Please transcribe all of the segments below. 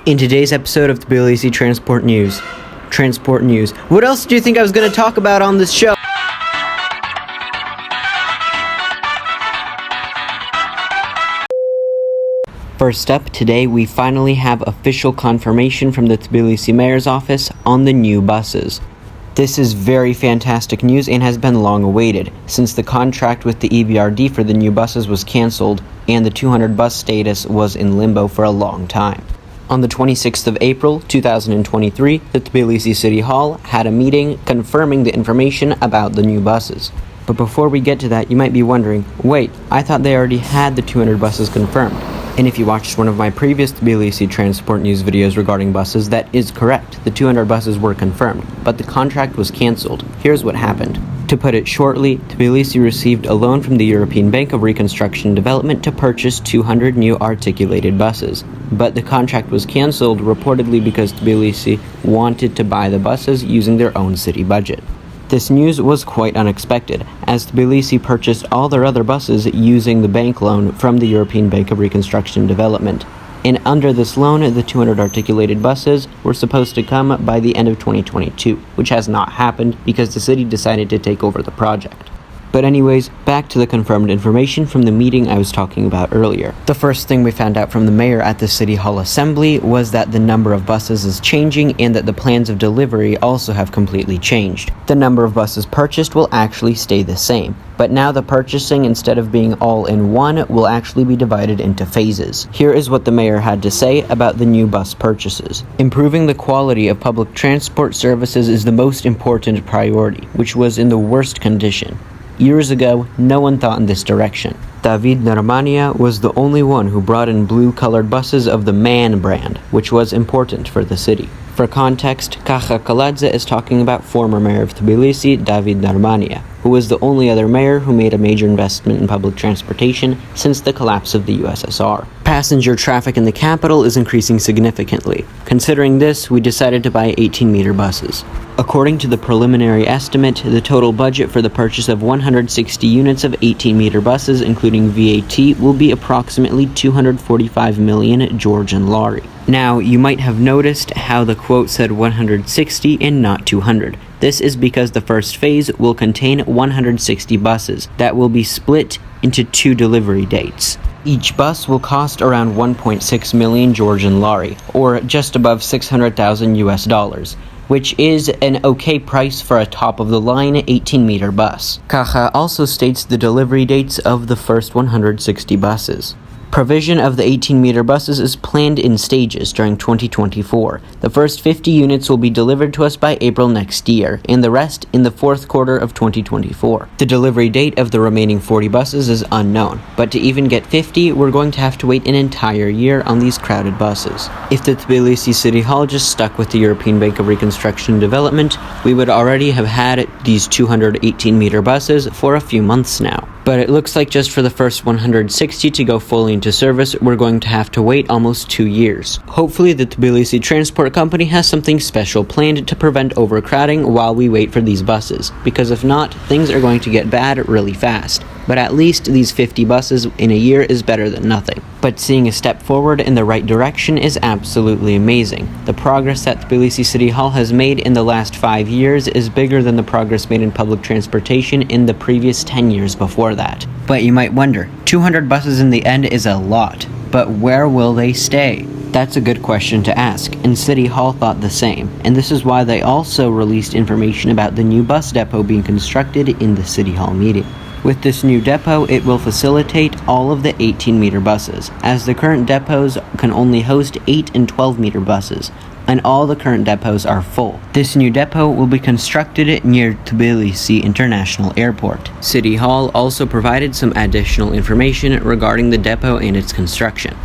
In today's episode of Tbilisi Transport News. What else do you think I was going to talk about on this show? First up, today we finally have official confirmation from the Tbilisi Mayor's office on the new buses. This is very fantastic news and has been long awaited, since the contract with the EBRD for the new buses was cancelled and the 200 bus status was in limbo for a long time. On the 26th of April 2023, the Tbilisi City Hall had a meeting confirming the information about the new buses. But before we get to that, you might be wondering, wait, I thought they already had the 200 buses confirmed. And if you watched one of my previous Tbilisi Transport News videos regarding buses, that is correct. The 200 buses were confirmed, but the contract was cancelled. Here's what happened. To put it shortly, Tbilisi received a loan from the European Bank of Reconstruction and Development to purchase 200 new articulated buses. But the contract was cancelled reportedly because Tbilisi wanted to buy the buses using their own city budget. This news was quite unexpected, as Tbilisi purchased all their other buses using the bank loan from the European Bank of Reconstruction and Development. And under this loan, the 200 articulated buses were supposed to come by the end of 2022, which has not happened because the city decided to take over the project. But anyways, back to the confirmed information from the meeting I was talking about earlier. The first thing we found out from the mayor at the City Hall Assembly was that the number of buses is changing and that the plans of delivery also have completely changed. The number of buses purchased will actually stay the same, but now the purchasing, instead of being all in one, will actually be divided into phases. Here is what the mayor had to say about the new bus purchases. Improving the quality of public transport services is the most important priority, which was in the worst condition. Years ago, no one thought in this direction. David Normania was the only one who brought in blue-colored buses of the MAN brand, which was important for the city. For context, Kacha Kaladze is talking about former mayor of Tbilisi, David Normania, who was the only other mayor who made a major investment in public transportation since the collapse of the USSR. Passenger traffic in the capital is increasing significantly. Considering this, we decided to buy 18-meter buses. According to the preliminary estimate, the total budget for the purchase of 160 units of 18-meter buses, including VAT, will be approximately 245 million Georgian lari. Now, you might have noticed how the quote said 160 and not 200. This is because the first phase will contain 160 buses that will be split into 2 delivery dates. Each bus will cost around 1.6 million Georgian lari, or just above $600,000, which is an okay price for a top-of-the-line 18-meter bus. Kacha also states the delivery dates of the first 160 buses. Provision of the 18-meter buses is planned in stages during 2024. The first 50 units will be delivered to us by April next year, and the rest in the fourth quarter of 2024. The delivery date of the remaining 40 buses is unknown, but to even get 50, we're going to have to wait an entire year on these crowded buses. If the Tbilisi City Hall just stuck with the European Bank of Reconstruction and Development, we would already have had these 218-meter buses for a few months now. But it looks like just for the first 160 to go fully into service, we're going to have to wait almost 2 years. Hopefully the Tbilisi Transport Company has something special planned to prevent overcrowding while we wait for these buses, because if not, things are going to get bad really fast. But at least these 50 buses in a year is better than nothing. But seeing a step forward in the right direction is absolutely amazing. The progress that Tbilisi City Hall has made in the last 5 years is bigger than the progress made in public transportation in the previous 10 years before that. But you might wonder, 200 buses in the end is a lot, but where will they stay? That's a good question to ask, and City Hall thought the same, and this is why they also released information about the new bus depot being constructed in the City Hall meeting. With this new depot, it will facilitate all of the 18-meter buses, as the current depots can only host 8 and 12-meter buses, and all the current depots are full. This new depot will be constructed near Tbilisi International Airport. City Hall also provided some additional information regarding the depot and its construction.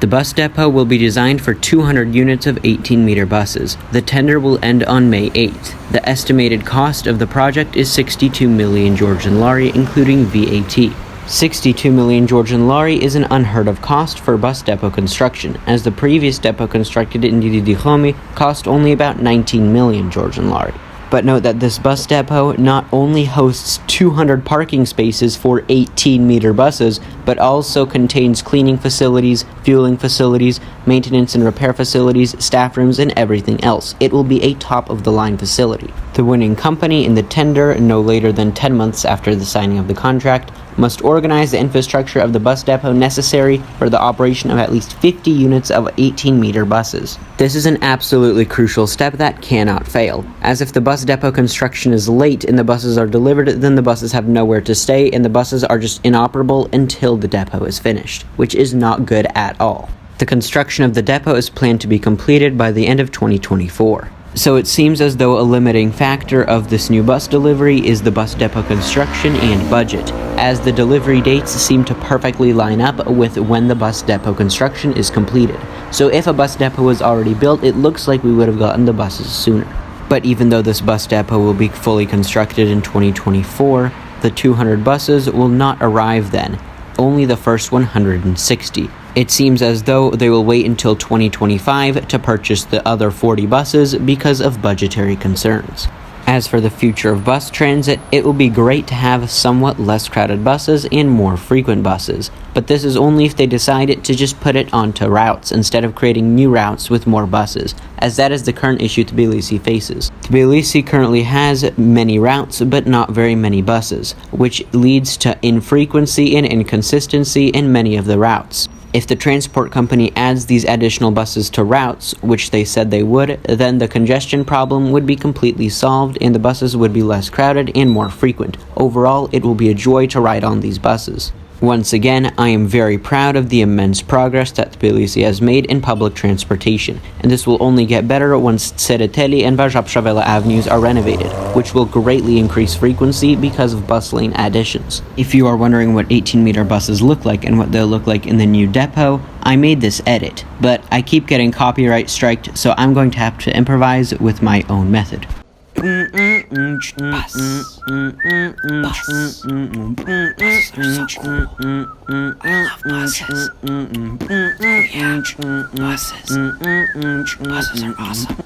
The bus depot will be designed for 200 units of 18-meter buses. The tender will end on May 8th. The estimated cost of the project is 62 million Georgian lari, including VAT. 62 million Georgian lari is an unheard of cost for bus depot construction, as the previous depot constructed in Didichomi cost only about 19 million Georgian lari. But note that this bus depot not only hosts 200 parking spaces for 18-meter buses, but also contains cleaning facilities, fueling facilities, maintenance and repair facilities, staff rooms, and everything else. It will be a top-of-the-line facility. The winning company in the tender, no later than 10 months after the signing of the contract, must organize the infrastructure of the bus depot necessary for the operation of at least 50 units of 18-meter buses. This is an absolutely crucial step that cannot fail, as if the bus depot construction is late and the buses are delivered, then the buses have nowhere to stay and the buses are just inoperable until the depot is finished, which is not good at all. The construction of the depot is planned to be completed by the end of 2024. So it seems as though a limiting factor of this new bus delivery is the bus depot construction and budget, as the delivery dates seem to perfectly line up with when the bus depot construction is completed. So if a bus depot was already built, it looks like we would have gotten the buses sooner. But even though this bus depot will be fully constructed in 2024, the 200 buses will not arrive then, only the first 160. It seems as though they will wait until 2025 to purchase the other 40 buses because of budgetary concerns. As for the future of bus transit, it will be great to have somewhat less crowded buses and more frequent buses, but this is only if they decide to just put it onto routes instead of creating new routes with more buses, as that is the current issue Tbilisi faces. Tbilisi currently has many routes but not very many buses, which leads to infrequency and inconsistency in many of the routes. If the transport company adds these additional buses to routes, which they said they would, then the congestion problem would be completely solved and the buses would be less crowded and more frequent. Overall, it will be a joy to ride on these buses. Once again, I am very proud of the immense progress that Tbilisi has made in public transportation, and this will only get better once Tsereteli and Vazhapshavela avenues are renovated, which will greatly increase frequency because of bus lane additions. If you are wondering what 18-meter buses look like and what they'll look like in the new depot, I made this edit, but I keep getting copyright striked, so I'm going to have to improvise with my own method. Bus. Buses are so cool. I love buses. Oh yeah, buses. Buses are awesome.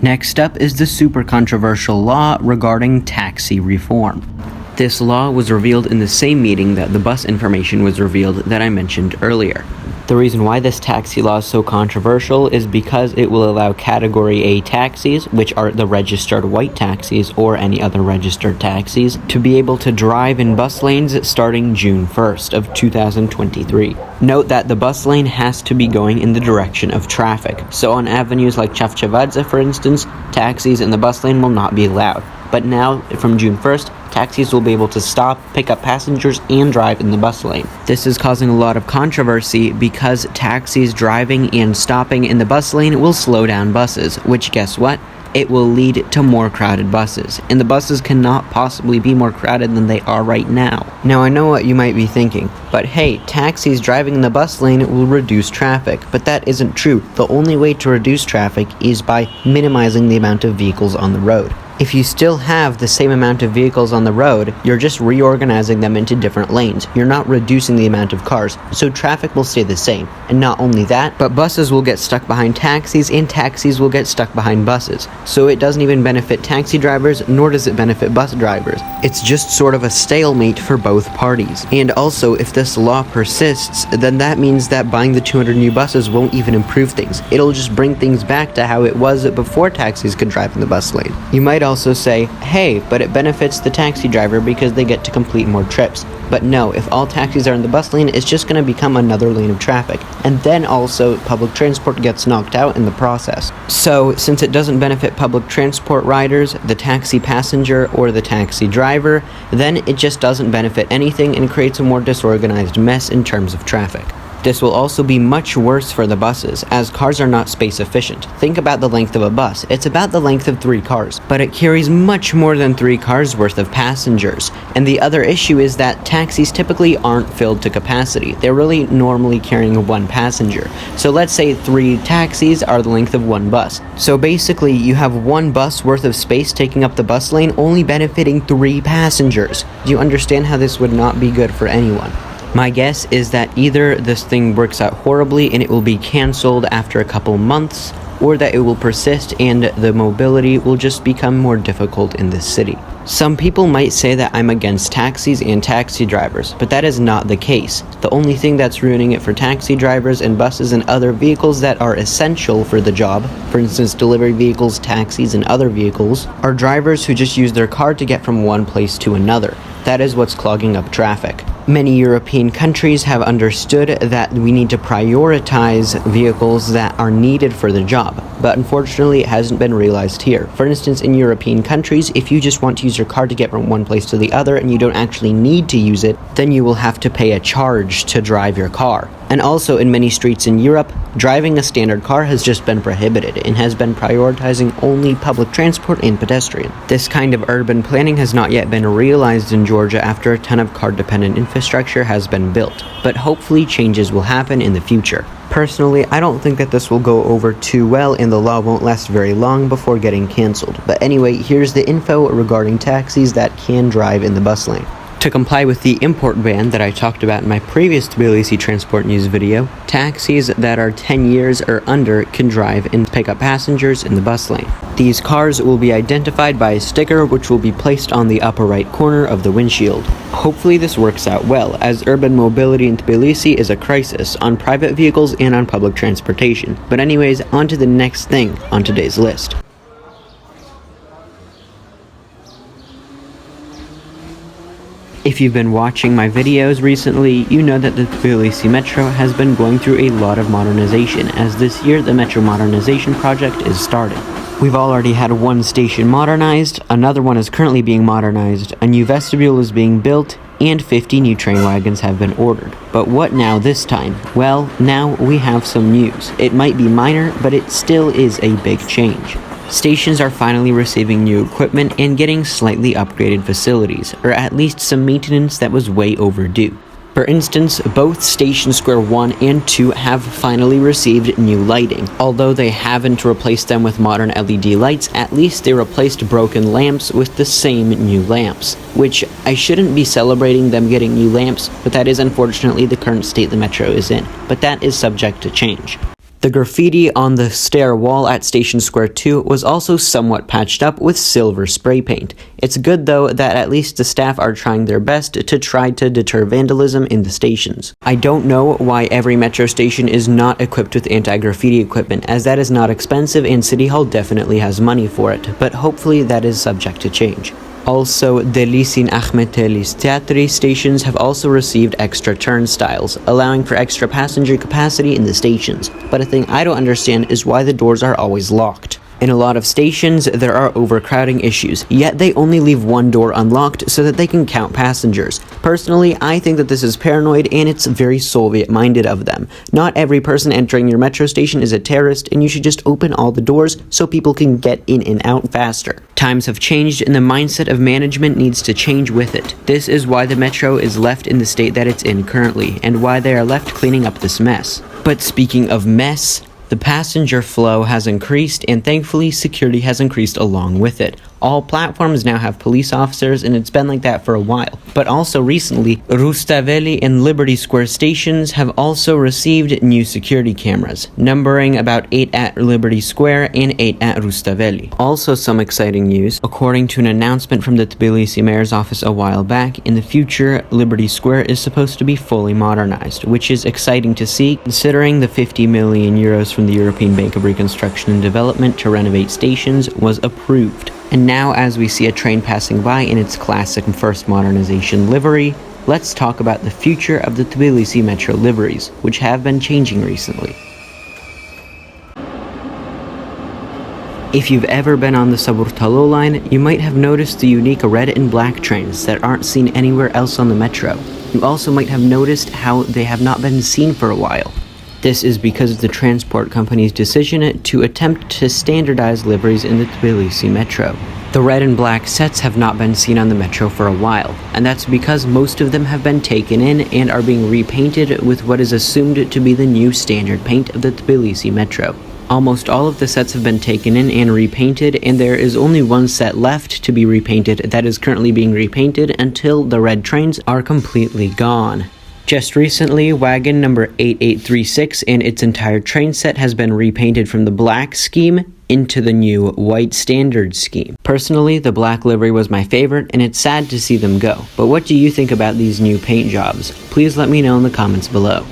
Next up is the super controversial law regarding taxi reform. This law was revealed in the same meeting that the bus information was revealed that I mentioned earlier. The reason why this taxi law is so controversial is because it will allow Category A taxis, which are the registered white taxis or any other registered taxis, to be able to drive in bus lanes starting June 1st of 2023. Note that the bus lane has to be going in the direction of traffic, so on avenues like Chavchavadze, for instance, taxis in the bus lane will not be allowed. But now, from June 1st, taxis will be able to stop, pick up passengers, and drive in the bus lane. This is causing a lot of controversy because taxis driving and stopping in the bus lane will slow down buses, which guess what? It will lead to more crowded buses, and the buses cannot possibly be more crowded than they are right now. Now I know what you might be thinking, but hey, taxis driving in the bus lane will reduce traffic, but that isn't true. The only way to reduce traffic is by minimizing the amount of vehicles on the road. If you still have the same amount of vehicles on the road, you're just reorganizing them into different lanes. You're not reducing the amount of cars, so traffic will stay the same. And not only that, but buses will get stuck behind taxis, and taxis will get stuck behind buses. So it doesn't even benefit taxi drivers, nor does it benefit bus drivers. It's just sort of a stalemate for both parties. And also, if this law persists, then that means that buying the 200 new buses won't even improve things. It'll just bring things back to how it was before taxis could drive in the bus lane. You might also say, hey, but it benefits the taxi driver because they get to complete more trips. But no, if all taxis are in the bus lane, it's just going to become another lane of traffic. And then also, public transport gets knocked out in the process. So, since it doesn't benefit public transport riders, the taxi passenger, or the taxi driver, then it just doesn't benefit anything and creates a more disorganized mess in terms of traffic. This will also be much worse for the buses, as cars are not space efficient. Think about the length of a bus. It's about the length of 3 cars, but it carries much more than 3 cars worth of passengers. And the other issue is that taxis typically aren't filled to capacity. They're really normally carrying 1 passenger. So let's say 3 taxis are the length of 1 bus. So basically, you have 1 bus worth of space taking up the bus lane, only benefiting 3 passengers. Do you understand how this would not be good for anyone? My guess is that either this thing works out horribly and it will be cancelled after a couple months, or that it will persist and the mobility will just become more difficult in this city. Some people might say that I'm against taxis and taxi drivers, but that is not the case. The only thing that's ruining it for taxi drivers and buses and other vehicles that are essential for the job, for instance delivery vehicles, taxis, and other vehicles, are drivers who just use their car to get from one place to another. That is what's clogging up traffic. Many European countries have understood that we need to prioritize vehicles that are needed for the job, but unfortunately it hasn't been realized here. For instance, in European countries, if you just want to use your car to get from one place to the other and you don't actually need to use it, then you will have to pay a charge to drive your car. And also in many streets in Europe, driving a standard car has just been prohibited and has been prioritizing only public transport and pedestrian. This kind of urban planning has not yet been realized in Georgia after a ton of car-dependent infrastructure has been built, but hopefully changes will happen in the future. Personally, I don't think that this will go over too well and the law won't last very long before getting cancelled. But anyway, here's the info regarding taxis that can drive in the bus lane. To comply with the import ban that I talked about in my previous Tbilisi Transport news video, taxis that are 10 years or under can drive and pick up passengers in the bus lane. These cars will be identified by a sticker which will be placed on the upper right corner of the windshield. Hopefully this works out well, as urban mobility in Tbilisi is a crisis on private vehicles and on public transportation. But anyways, on to the next thing on today's list. If you've been watching my videos recently, you know that the Tbilisi Metro has been going through a lot of modernization, as this year the Metro modernization project is starting. We've already had one station modernized, another one is currently being modernized, a new vestibule is being built, and 50 new train wagons have been ordered. But what now this time? Well, now we have some news. It might be minor, but it still is a big change. Stations are finally receiving new equipment and getting slightly upgraded facilities, or at least some maintenance that was way overdue. For instance, both Station Square 1 and 2 have finally received new lighting. Although they haven't replaced them with modern LED lights, at least they replaced broken lamps with the same new lamps. Which, I shouldn't be celebrating them getting new lamps, but that is unfortunately the current state the Metro is in. But that is subject to change. The graffiti on the stair wall at Station Square 2 was also somewhat patched up with silver spray paint. It's good though that at least the staff are trying their best to try to deter vandalism in the stations. I don't know why every metro station is not equipped with anti-graffiti equipment, as that is not expensive and City Hall definitely has money for it, but hopefully that is subject to change. Also, Tbilisi and Ahmetelis Teatri stations have also received extra turnstiles, allowing for extra passenger capacity in the stations. But a thing I don't understand is why the doors are always locked. In a lot of stations, there are overcrowding issues, yet they only leave one door unlocked so that they can count passengers. Personally, I think that this is paranoid and it's very Soviet-minded of them. Not every person entering your metro station is a terrorist, and you should just open all the doors so people can get in and out faster. Times have changed and the mindset of management needs to change with it. This is why the metro is left in the state that it's in currently, and why they are left cleaning up this mess. But speaking of mess, the passenger flow has increased, and thankfully security has increased along with it. All platforms now have police officers, and it's been like that for a while. But also recently, Rustaveli and Liberty Square stations have also received new security cameras, numbering about 8 at Liberty Square and 8 at Rustaveli. Also some exciting news, according to an announcement from the Tbilisi Mayor's office a while back, in the future, Liberty Square is supposed to be fully modernized, which is exciting to see considering the 50 million euros from the European Bank of Reconstruction and Development to renovate stations was approved. And now, as we see a train passing by in its classic first modernization livery, let's talk about the future of the Tbilisi Metro liveries, which have been changing recently. If you've ever been on the Saburtalo line, you might have noticed the unique red and black trains that aren't seen anywhere else on the Metro. You also might have noticed how they have not been seen for a while. This is because of the transport company's decision to attempt to standardize liveries in the Tbilisi Metro. The red and black sets have not been seen on the Metro for a while, and that's because most of them have been taken in and are being repainted with what is assumed to be the new standard paint of the Tbilisi Metro. Almost all of the sets have been taken in and repainted, and there is only one set left to be repainted that is currently being repainted until the red trains are completely gone. Just recently, wagon number 8836 and its entire train set has been repainted from the black scheme into the new white standard scheme. Personally, the black livery was my favorite, and it's sad to see them go. But what do you think about these new paint jobs? Please let me know in the comments below.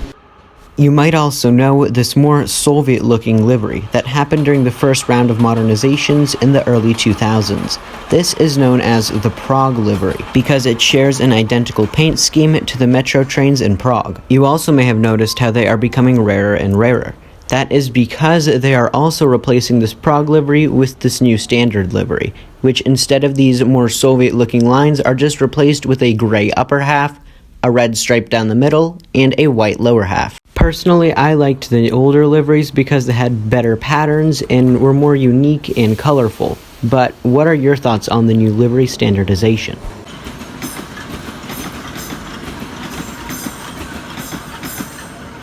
You might also know this more Soviet-looking livery that happened during the first round of modernizations in the early 2000s. This is known as the Prague livery because it shares an identical paint scheme to the metro trains in Prague. You also may have noticed how they are becoming rarer and rarer. That is because they are also replacing this Prague livery with this new standard livery, which instead of these more Soviet-looking lines are just replaced with a gray upper half, a red stripe down the middle, and a white lower half. Personally, I liked the older liveries because they had better patterns and were more unique and colorful. But what are your thoughts on the new livery standardization?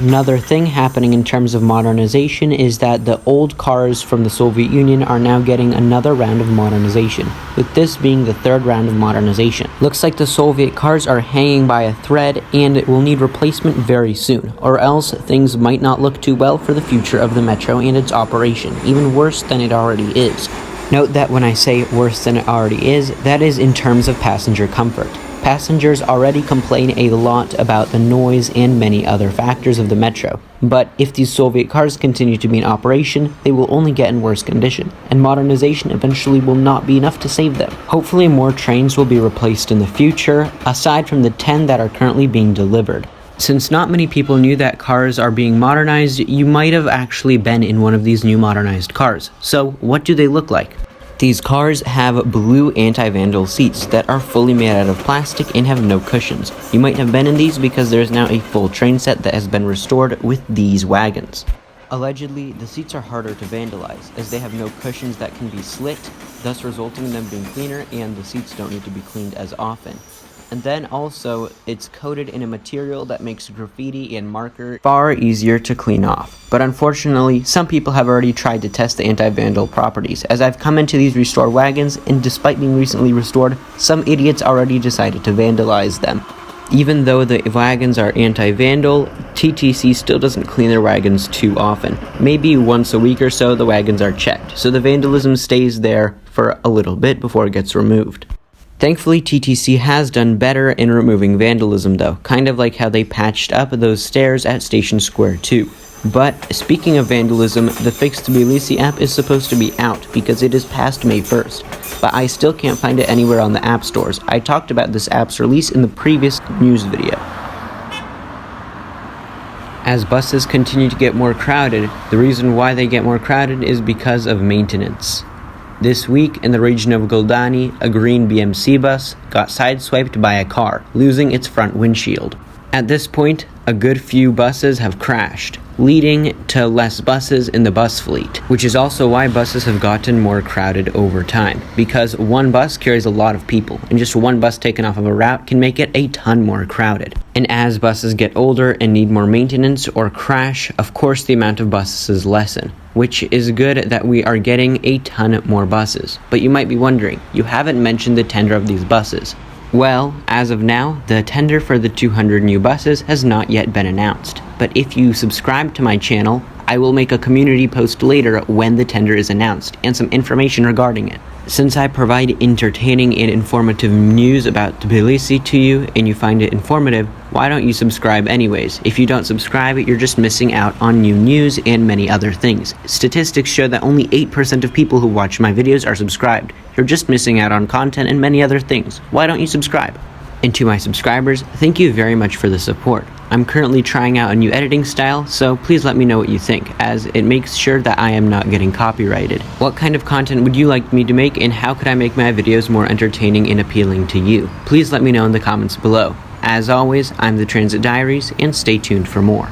Another thing happening in terms of modernization is that the old cars from the Soviet Union are now getting another round of modernization, with this being the third round of modernization. Looks like the Soviet cars are hanging by a thread and it will need replacement very soon, or else things might not look too well for the future of the metro and its operation, even worse than it already is. Note that when I say worse than it already is, that is in terms of passenger comfort. Passengers already complain a lot about the noise and many other factors of the metro, but if these Soviet cars continue to be in operation, they will only get in worse condition, and modernization eventually will not be enough to save them. Hopefully more trains will be replaced in the future, aside from the 10 that are currently being delivered. Since not many people knew that cars are being modernized, you might have actually been in one of these new modernized cars. So what do they look like? These cars have blue anti-vandal seats that are fully made out of plastic and have no cushions. You might have been in these because there is now a full train set that has been restored with these wagons. Allegedly, the seats are harder to vandalize as they have no cushions that can be slit, thus resulting in them being cleaner, and the seats don't need to be cleaned as often. And then also, it's coated in a material that makes graffiti and marker far easier to clean off. But unfortunately, some people have already tried to test the anti-vandal properties, as I've come into these restored wagons, and despite being recently restored, some idiots already decided to vandalize them. Even though the wagons are anti-vandal, TTC still doesn't clean their wagons too often. Maybe once a week or so the wagons are checked, so the vandalism stays there for a little bit before it gets removed. Thankfully, TTC has done better in removing vandalism though, kind of like how they patched up those stairs at Station Square 2. But speaking of vandalism, the fixed Tbilisi app is supposed to be out because it is past May 1st, but I still can't find it anywhere on the app stores. I talked about this app's release in the previous news video. As buses continue to get more crowded, the reason why they get more crowded is because of maintenance. This week, in the region of Goldani, a green BMC bus got sideswiped by a car, losing its front windshield. At this point, a good few buses have crashed, leading to less buses in the bus fleet, which is also why buses have gotten more crowded over time, because one bus carries a lot of people, and just one bus taken off of a route can make it a ton more crowded. And as buses get older and need more maintenance or crash, of course the amount of buses lessen, which is good that we are getting a ton more buses. But you might be wondering, you haven't mentioned the tender of these buses. Well, as of now, the tender for the 200 new buses has not yet been announced. But if you subscribe to my channel, I will make a community post later when the tender is announced, and some information regarding it. Since I provide entertaining and informative news about Tbilisi to you, and you find it informative, why don't you subscribe anyways? If you don't subscribe, you're just missing out on new news and many other things. Statistics show that only 8% of people who watch my videos are subscribed. You're just missing out on content and many other things. Why don't you subscribe? And to my subscribers, thank you very much for the support. I'm currently trying out a new editing style, so please let me know what you think, as it makes sure that I am not getting copyrighted. What kind of content would you like me to make, and how could I make my videos more entertaining and appealing to you? Please let me know in the comments below. As always, I'm the Transit Diaries, and stay tuned for more.